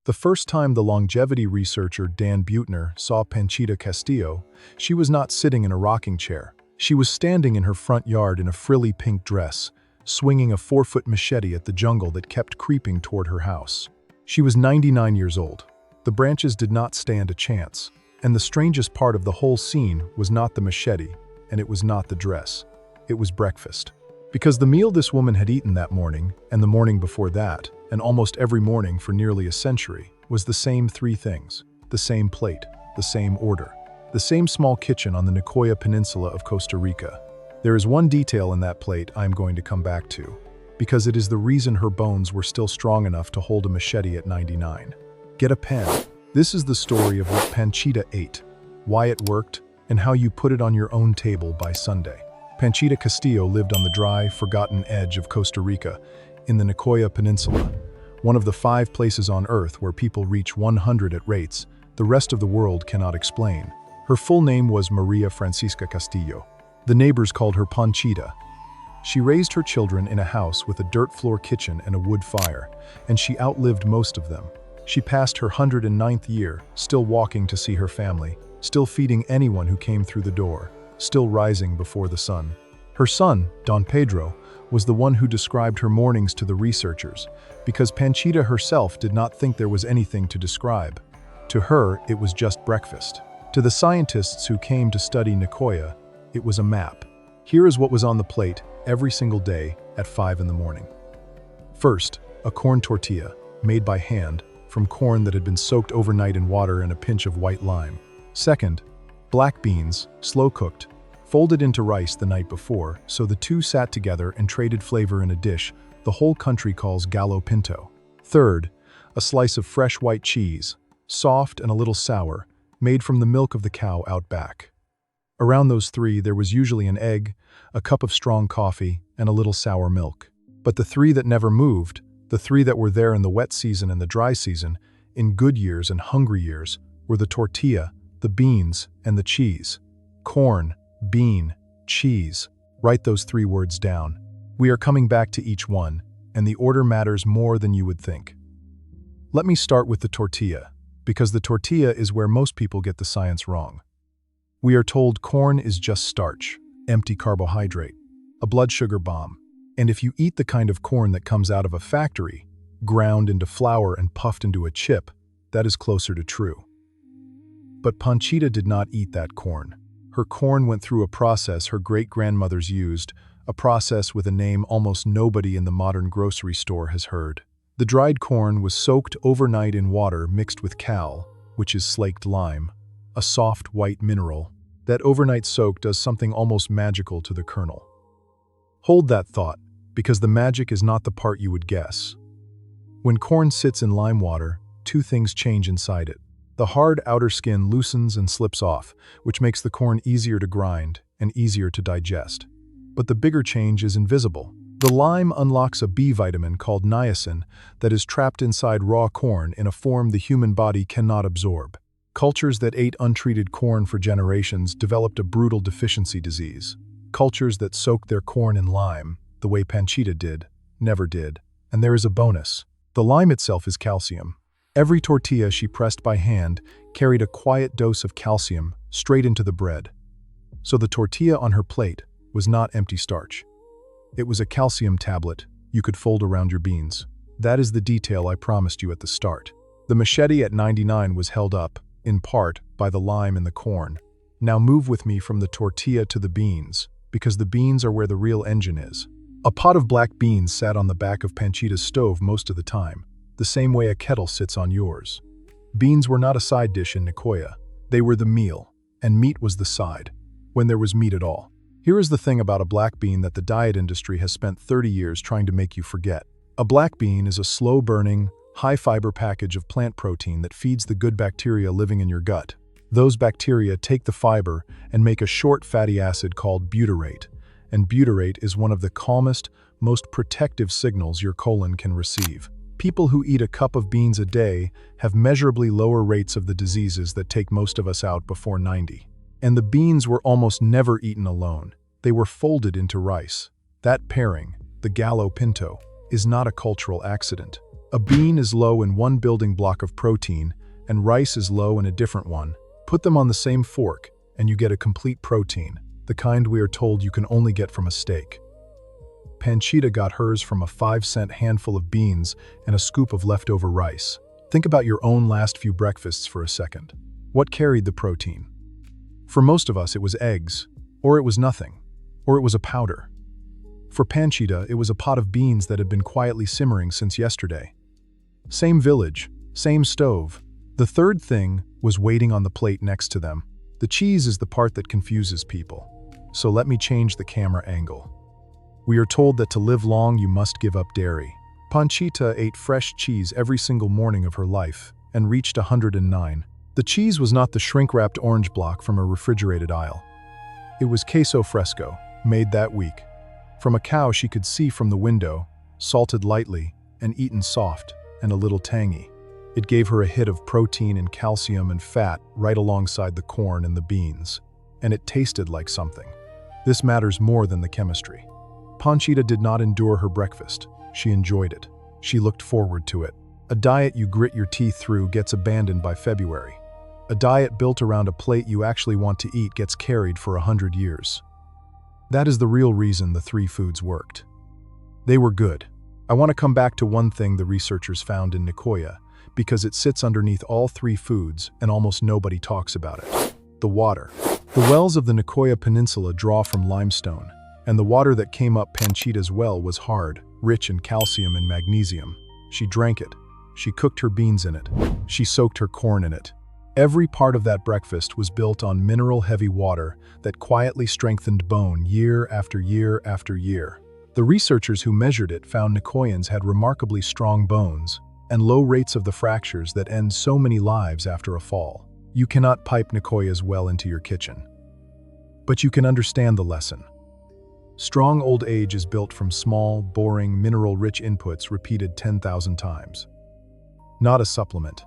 The first time the longevity researcher Dan Buettner saw Panchita Castillo, she was not sitting in a rocking chair. She was standing in her front yard in a frilly pink dress, swinging a 4-foot machete at the jungle that kept creeping toward her house. She was 99 years old. The branches did not stand a chance, and the strangest part of the whole scene was not the machete, and it was not the dress. It was breakfast. Because the meal this woman had eaten that morning, and the morning before that, and almost every morning for nearly a century, was the same three things: the same plate, the same order, the same small kitchen on the Nicoya Peninsula of Costa Rica. There is one detail in that plate I am going to come back to, because it is the reason her bones were still strong enough to hold a machete at 99. Get a pen. This is the story of what Panchita ate, why it worked, and how you put it on your own table by Sunday. Panchita Castillo lived on the dry, forgotten edge of Costa Rica, in the Nicoya Peninsula, one of the 5 places on Earth where people reach 100 at rates the rest of the world cannot explain. Her full name was Maria Francisca Castillo. The neighbors called her Panchita. She raised her children in a house with a dirt floor kitchen and a wood fire, and she outlived most of them. She passed her 109th year, still walking to see her family, still feeding anyone who came through the door, still rising before the sun. Her son, Don Pedro, was the one who described her mornings to the researchers, because Panchita herself did not think there was anything to describe. To her, it was just breakfast. To the scientists who came to study Nicoya, it was a map. Here is what was on the plate every single day at 5 in the morning. First, a corn tortilla, made by hand, from corn that had been soaked overnight in water and a pinch of white lime. Second, black beans, slow-cooked, folded into rice the night before, so the two sat together and traded flavor in a dish the whole country calls gallo pinto. Third, a slice of fresh white cheese, soft and a little sour, made from the milk of the cow out back. Around those 3 there was usually an egg, a cup of strong coffee, and a little sour milk. But the 3 that never moved, the 3 that were there in the wet season and the dry season, in good years and hungry years, were the tortilla, the beans, and the cheese. Corn, bean, cheese. Write those 3 words down. We are coming back to each one, and the order matters more than you would think. Let me start with the tortilla, because the tortilla is where most people get the science wrong. We are told corn is just starch, empty carbohydrate, a blood sugar bomb. And if you eat the kind of corn that comes out of a factory, ground into flour and puffed into a chip, that is closer to true. But Panchita did not eat that corn. Her corn went through a process her great-grandmothers used, a process with a name almost nobody in the modern grocery store has heard. The dried corn was soaked overnight in water mixed with cal, which is slaked lime, a soft white mineral. That overnight soak does something almost magical to the kernel. Hold that thought, because the magic is not the part you would guess. When corn sits in lime water, 2 things change inside it. The hard outer skin loosens and slips off, which makes the corn easier to grind and easier to digest. But the bigger change is invisible. The lime unlocks a B vitamin called niacin that is trapped inside raw corn in a form the human body cannot absorb. Cultures that ate untreated corn for generations developed a brutal deficiency disease. Cultures that soaked their corn in lime, the way Panchita did, never did. And there is a bonus. The lime itself is calcium. Every tortilla she pressed by hand carried a quiet dose of calcium straight into the bread. So the tortilla on her plate was not empty starch. It was a calcium tablet you could fold around your beans. That is the detail I promised you at the start. The machete at 99 was held up, in part, by the lime in the corn. Now move with me from the tortilla to the beans, because the beans are where the real engine is. A pot of black beans sat on the back of Panchita's stove most of the time, the same way a kettle sits on yours. Beans were not a side dish in Nicoya. They were the meal, and meat was the side, when there was meat at all. Here is the thing about a black bean that the diet industry has spent 30 years trying to make you forget. A black bean is a slow-burning, high-fiber package of plant protein that feeds the good bacteria living in your gut. Those bacteria take the fiber and make a short fatty acid called butyrate, and butyrate is one of the calmest, most protective signals your colon can receive. People who eat a cup of beans a day have measurably lower rates of the diseases that take most of us out before 90. And the beans were almost never eaten alone. They were folded into rice. That pairing, the gallo pinto, is not a cultural accident. A bean is low in one building block of protein, and rice is low in a different one. Put them on the same fork, and you get a complete protein, the kind we are told you can only get from a steak. Panchita got hers from a 5-cent handful of beans and a scoop of leftover rice. Think about your own last few breakfasts for a second. What carried the protein? For most of us, it was eggs, or it was nothing, or it was a powder. For Panchita, it was a pot of beans that had been quietly simmering since yesterday. Same village, same stove. The third thing was waiting on the plate next to them. The cheese is the part that confuses people. So let me change the camera angle. We are told that to live long, you must give up dairy. Panchita ate fresh cheese every single morning of her life and reached 109. The cheese was not the shrink-wrapped orange block from a refrigerated aisle. It was queso fresco, made that week. From a cow she could see from the window, salted lightly and eaten soft and a little tangy. It gave her a hit of protein and calcium and fat right alongside the corn and the beans, and it tasted like something. This matters more than the chemistry. Panchita did not endure her breakfast. She enjoyed it. She looked forward to it. A diet you grit your teeth through gets abandoned by February. A diet built around a plate you actually want to eat gets carried for 100 years. That is the real reason the three foods worked. They were good. I want to come back to one thing the researchers found in Nicoya, because it sits underneath all three foods and almost nobody talks about it. The water. The wells of the Nicoya Peninsula draw from limestone, and the water that came up Panchita's well was hard, rich in calcium and magnesium. She drank it. She cooked her beans in it. She soaked her corn in it. Every part of that breakfast was built on mineral-heavy water that quietly strengthened bone year after year after year. The researchers who measured it found Nicoyans had remarkably strong bones and low rates of the fractures that end so many lives after a fall. You cannot pipe Nicoya's well into your kitchen. But you can understand the lesson. Strong old age is built from small, boring, mineral-rich inputs repeated 10,000 times. Not a supplement.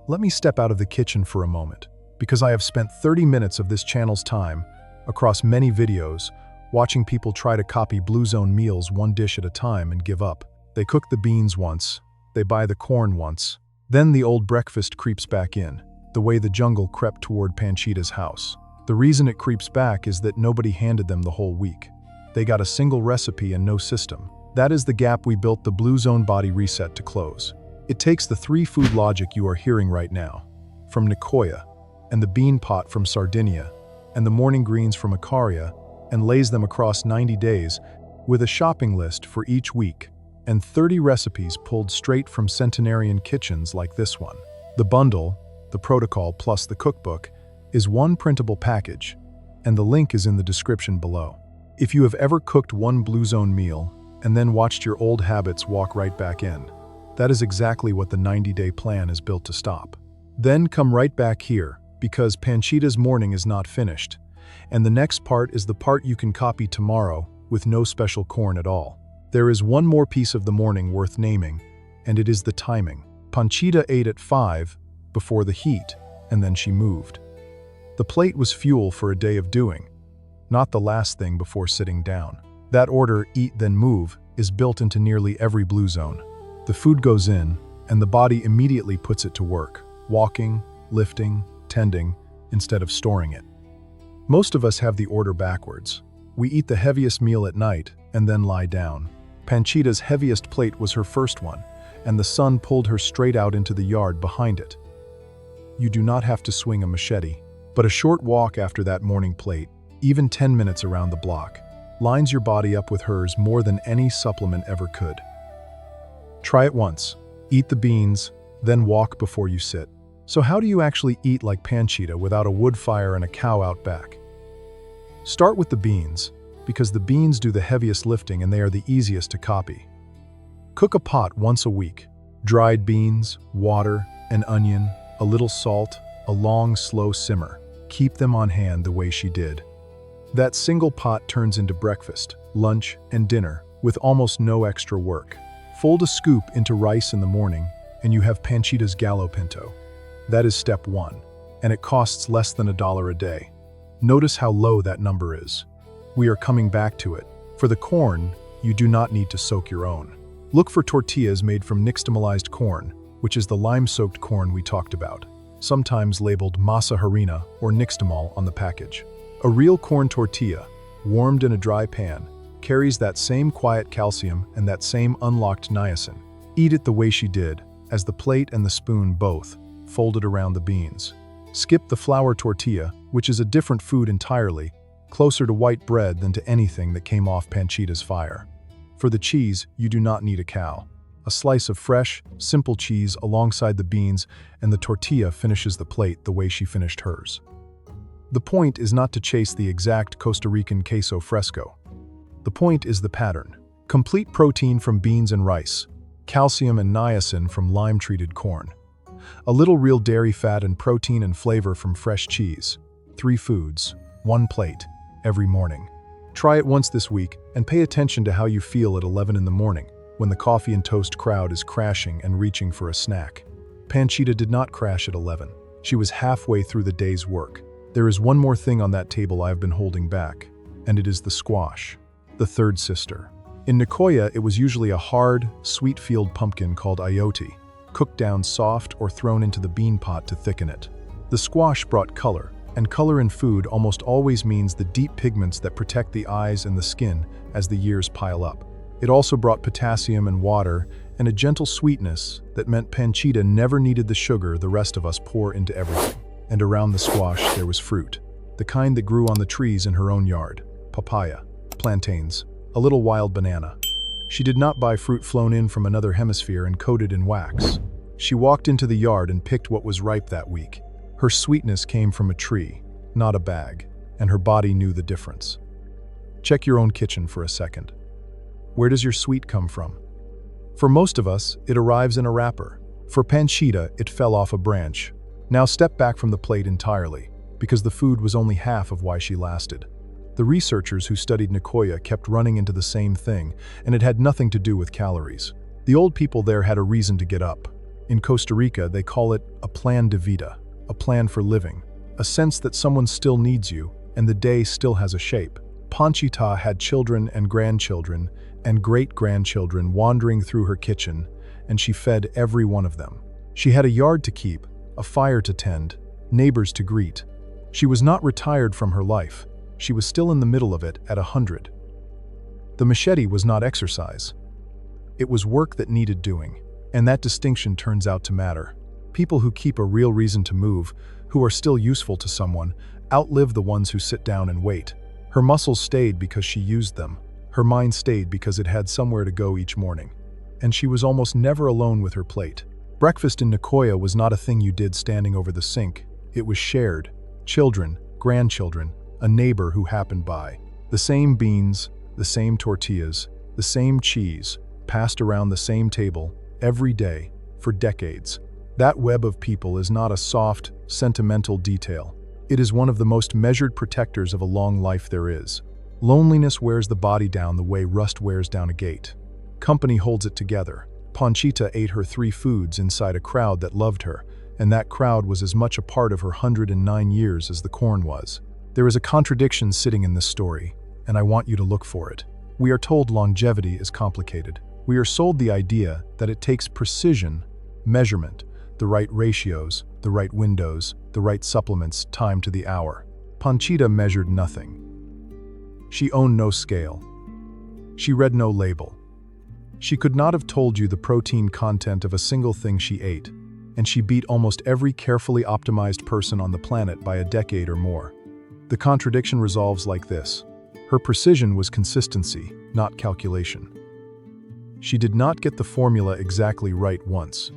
Let me step out of the kitchen for a moment, because I have spent 30 minutes of this channel's time, across many videos, watching people try to copy Blue Zone meals one dish at a time and give up. They cook the beans once, they buy the corn once, then the old breakfast creeps back in, the way the jungle crept toward Panchita's house. The reason it creeps back is that nobody handed them the whole week. They got a single recipe and no system. That is the gap we built the Blue Zone Body Reset to close. It takes the three-food logic you are hearing right now, from Nicoya, and the bean pot from Sardinia, and the morning greens from Ikaria, and lays them across 90 days with a shopping list for each week, and 30 recipes pulled straight from Centenarian kitchens like this one. The bundle, the protocol plus the cookbook, is one printable package, and the link is in the description below. If you have ever cooked one Blue Zone meal and then watched your old habits walk right back in, that is exactly what the 90-day plan is built to stop. Then come right back here, because Panchita's morning is not finished, and the next part is the part you can copy tomorrow with no special corn at all. There is one more piece of the morning worth naming, and it is the timing. Panchita ate at 5 before the heat, and then she moved. The plate was fuel for a day of doing, not the last thing before sitting down. That order, eat then move, is built into nearly every Blue Zone. The food goes in, and the body immediately puts it to work, walking, lifting, tending, instead of storing it. Most of us have the order backwards. We eat the heaviest meal at night and then lie down. Panchita's heaviest plate was her first one, and the sun pulled her straight out into the yard behind it. You do not have to swing a machete, but a short walk after that morning plate, even 10 minutes around the block, lines your body up with hers more than any supplement ever could. Try it once. Eat the beans, then walk before you sit. So how do you actually eat like Panchita without a wood fire and a cow out back? Start with the beans, because the beans do the heaviest lifting and they are the easiest to copy. Cook a pot once a week. Dried beans, water, an onion, a little salt, a long, slow simmer. Keep them on hand the way she did. That single pot turns into breakfast, lunch, and dinner with almost no extra work. Fold a scoop into rice in the morning, and you have Panchita's gallo pinto. That is step 1, and it costs less than $1 a day. Notice how low that number is. We are coming back to it. For the corn, you do not need to soak your own. Look for tortillas made from nixtamalized corn, which is the lime-soaked corn we talked about, sometimes labeled masa harina or nixtamal on the package. A real corn tortilla, warmed in a dry pan, carries that same quiet calcium and that same unlocked niacin. Eat it the way she did, as the plate and the spoon both, folded around the beans. Skip the flour tortilla, which is a different food entirely, closer to white bread than to anything that came off Panchita's fire. For the cheese, you do not need a cow. A slice of fresh, simple cheese alongside the beans, and the tortilla finishes the plate the way she finished hers. The point is not to chase the exact Costa Rican queso fresco. The point is the pattern. Complete protein from beans and rice, calcium and niacin from lime-treated corn. A little real dairy fat and protein and flavor from fresh cheese. 3 foods, 1 plate, every morning. Try it once this week and pay attention to how you feel at 11 in the morning, when the coffee and toast crowd is crashing and reaching for a snack. Panchita did not crash at 11. She was halfway through the day's work. There is one more thing on that table I have been holding back, and it is the squash, the third sister. In Nicoya, it was usually a hard, sweet field pumpkin called ayote, cooked down soft or thrown into the bean pot to thicken it. The squash brought color, and color in food almost always means the deep pigments that protect the eyes and the skin as the years pile up. It also brought potassium and water and a gentle sweetness that meant Panchita never needed the sugar the rest of us pour into everything. And around the squash there was fruit, the kind that grew on the trees in her own yard, papaya, plantains, a little wild banana. She did not buy fruit flown in from another hemisphere and coated in wax. She walked into the yard and picked what was ripe that week. Her sweetness came from a tree, not a bag, and her body knew the difference. Check your own kitchen for a second. Where does your sweet come from? For most of us, it arrives in a wrapper. For Panchita, it fell off a branch. Now step back from the plate entirely, because the food was only half of why she lasted. The researchers who studied Nicoya kept running into the same thing, and it had nothing to do with calories. The old people there had a reason to get up. In Costa Rica, they call it a plan de vida, a plan for living, a sense that someone still needs you, and the day still has a shape. Panchita had children and grandchildren and great-grandchildren wandering through her kitchen, and she fed every one of them. She had a yard to keep, a fire to tend, neighbors to greet. She was not retired from her life. She was still in the middle of it at 100. The machete was not exercise. It was work that needed doing, and that distinction turns out to matter. People who keep a real reason to move, who are still useful to someone, outlive the ones who sit down and wait. Her muscles stayed because she used them. Her mind stayed because it had somewhere to go each morning. And she was almost never alone with her plate. Breakfast in Nicoya was not a thing you did standing over the sink. It was shared. Children, grandchildren, a neighbor who happened by. The same beans, the same tortillas, the same cheese, passed around the same table, every day, for decades. That web of people is not a soft, sentimental detail. It is one of the most measured protectors of a long life there is. Loneliness wears the body down the way rust wears down a gate. Company holds it together. Panchita ate her 3 foods inside a crowd that loved her, and that crowd was as much a part of her 109 years as the corn was. There is a contradiction sitting in this story, and I want you to look for it. We are told longevity is complicated. We are sold the idea that it takes precision, measurement, the right ratios, the right windows, the right supplements, time to the hour. Panchita measured nothing. She owned no scale. She read no label. She could not have told you the protein content of a single thing she ate, and she beat almost every carefully optimized person on the planet by a decade or more. The contradiction resolves like this. Her precision was consistency, not calculation. She did not get the formula exactly right once.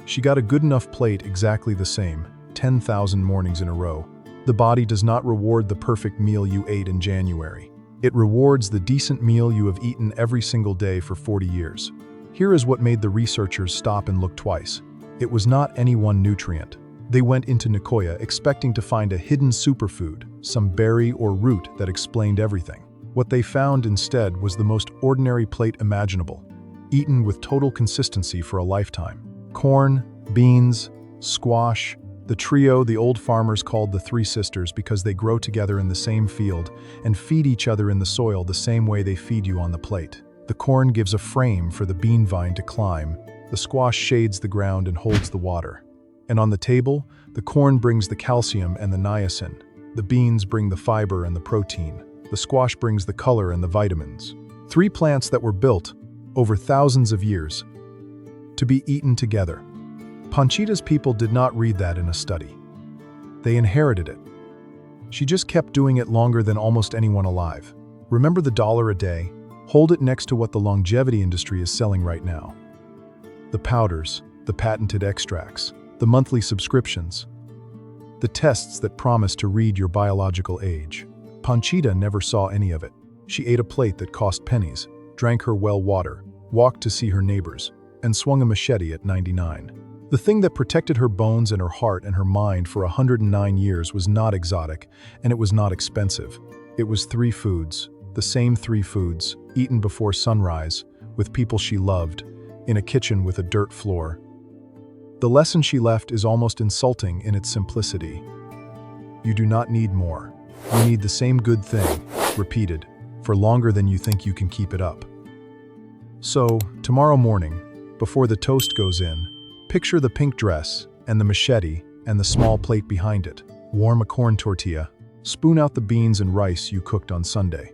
She got a good enough plate exactly the same, 10,000 mornings in a row. The body does not reward the perfect meal you ate in January. It rewards the decent meal you have eaten every single day for 40 years. Here is what made the researchers stop and look twice. It was not any one nutrient. They went into Nicoya expecting to find a hidden superfood, some berry or root that explained everything. What they found instead was the most ordinary plate imaginable, eaten with total consistency for a lifetime. Corn, beans, squash, the trio the old farmers called the 3 sisters because they grow together in the same field and feed each other in the soil the same way they feed you on the plate. The corn gives a frame for the bean vine to climb, the squash shades the ground and holds the water. And on the table, the corn brings the calcium and the niacin. The beans bring the fiber and the protein. The squash brings the color and the vitamins. 3 plants that were built, over thousands of years, to be eaten together. Panchita's people did not read that in a study. They inherited it. She just kept doing it longer than almost anyone alive. Remember the $1 a day? Hold it next to what the longevity industry is selling right now. The powders, the patented extracts, the monthly subscriptions, the tests that promise to read your biological age. Panchita never saw any of it. She ate a plate that cost pennies, drank her well water, walked to see her neighbors, and swung a machete at 99. The thing that protected her bones and her heart and her mind for 109 years was not exotic, and it was not expensive. It was 3 foods, the same 3 foods, eaten before sunrise, with people she loved, in a kitchen with a dirt floor. The lesson she left is almost insulting in its simplicity. You do not need more. You need the same good thing, repeated, for longer than you think you can keep it up. So, tomorrow morning, before the toast goes in, picture the pink dress, and the machete, and the small plate behind it. Warm a corn tortilla. Spoon out the beans and rice you cooked on Sunday.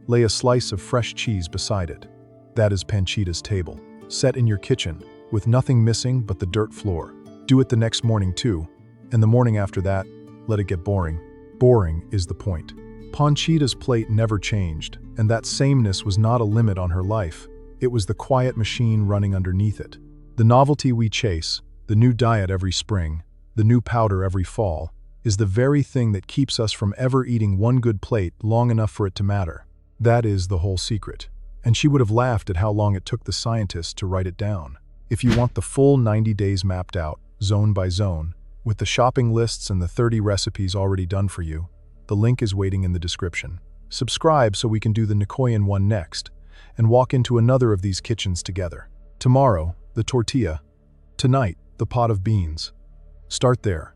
Lay a slice of fresh cheese beside it. That is Panchita's table, set in your kitchen, with nothing missing but the dirt floor. Do it the next morning too, and the morning after that, let it get boring. Boring is the point. Panchita's plate never changed, and that sameness was not a limit on her life. It was the quiet machine running underneath it. The novelty we chase, the new diet every spring, the new powder every fall, is the very thing that keeps us from ever eating one good plate long enough for it to matter. That is the whole secret. And she would have laughed at how long it took the scientists to write it down. If you want the full 90 days mapped out, zone by zone, with the shopping lists and the 30 recipes already done for you, the link is waiting in the description. Subscribe so we can do the Nicoyan one next, and walk into another of these kitchens together. Tomorrow, the tortilla. Tonight, the pot of beans. Start there.